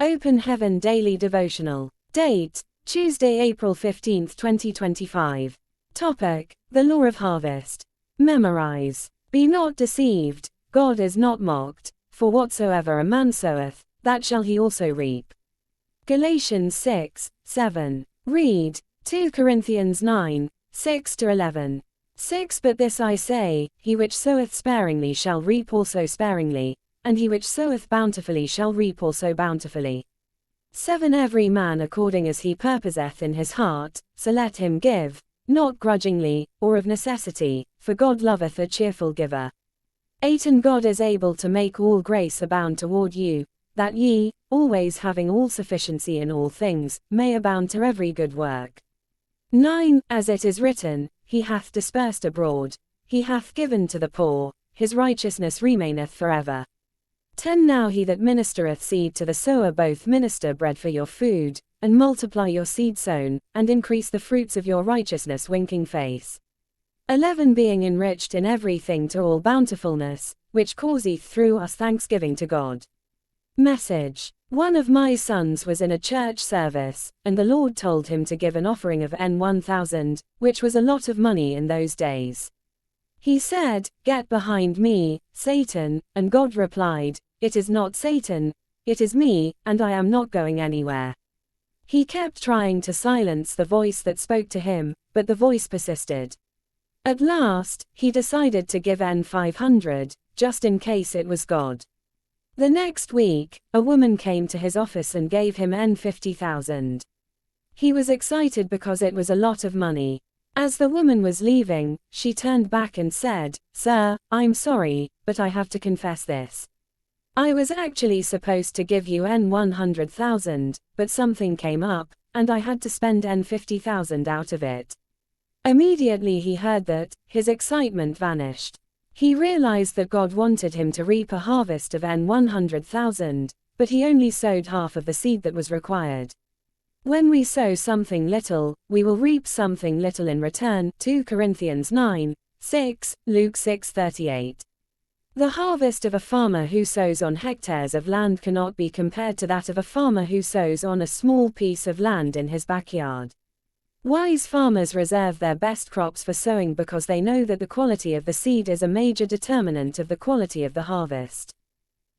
Open Heaven Daily Devotional. Date: Tuesday, April 15, 2025. Topic: The Law of Harvest. Memorize. Be not deceived, God is not mocked, for whatsoever a man soweth, that shall he also reap. Galatians 6:7. Read 2 Corinthians 9:6-11. 6 But this I say, he which soweth sparingly shall reap also sparingly, and he which soweth bountifully shall reap also bountifully. 7 Every man according as he purposeth in his heart, so let him give, not grudgingly, or of necessity, for God loveth a cheerful giver. 8 And God is able to make all grace abound toward you, that ye, always having all sufficiency in all things, may abound to every good work. 9 As it is written, he hath dispersed abroad, he hath given to the poor, his righteousness remaineth forever. 10 Now he that ministereth seed to the sower both minister bread for your food, and multiply your seed sown, and increase the fruits of your righteousness winking face. 11 Being enriched in everything to all bountifulness, which causeth through us thanksgiving to God. Message. One of my sons was in a church service, and the Lord told him to give an offering of N1000, which was a lot of money in those days. He said, "Get behind me, Satan," and God replied, "It is not Satan, it is me, and I am not going anywhere." He kept trying to silence the voice that spoke to him, but the voice persisted. At last, he decided to give N500, just in case it was God. The next week, a woman came to his office and gave him N50,000. He was excited because it was a lot of money. As the woman was leaving, she turned back and said, "Sir, I'm sorry, but I have to confess this. I was actually supposed to give you N100,000, but something came up, and I had to spend N50,000 out of it." Immediately he heard that, his excitement vanished. He realized that God wanted him to reap a harvest of N100,000, but he only sowed half of the seed that was required. When we sow something little, we will reap something little in return. 2 Corinthians 9:6, Luke 6:38. The harvest of a farmer who sows on hectares of land cannot be compared to that of a farmer who sows on a small piece of land in his backyard. Wise farmers reserve their best crops for sowing because they know that the quality of the seed is a major determinant of the quality of the harvest.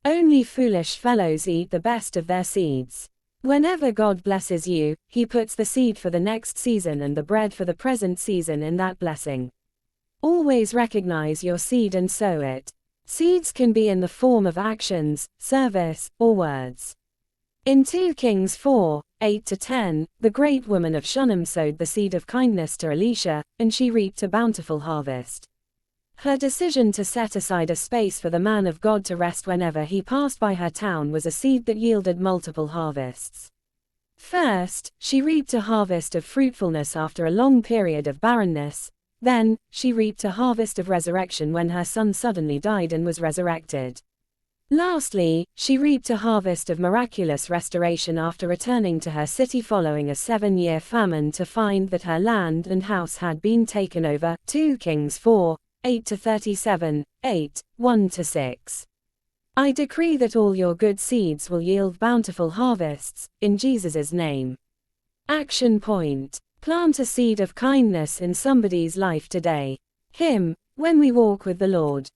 Only foolish fellows eat the best of their seeds. Whenever God blesses you, He puts the seed for the next season and the bread for the present season in that blessing. Always recognize your seed and sow it. Seeds can be in the form of actions, service, or words. In 2 Kings 4:8-10, the great woman of Shunem sowed the seed of kindness to Elisha, and she reaped a bountiful harvest. Her decision to set aside a space for the man of God to rest whenever he passed by her town was a seed that yielded multiple harvests. First, she reaped a harvest of fruitfulness after a long period of barrenness. Then, she reaped a harvest of resurrection when her son suddenly died and was resurrected. Lastly, she reaped a harvest of miraculous restoration after returning to her city following a 7-year famine to find that her land and house had been taken over. 2 Kings 4:8-37, 8:1-6. I decree that all your good seeds will yield bountiful harvests, in Jesus' name. Action point. Plant a seed of kindness in somebody's life today. Hymn: When we walk with the Lord.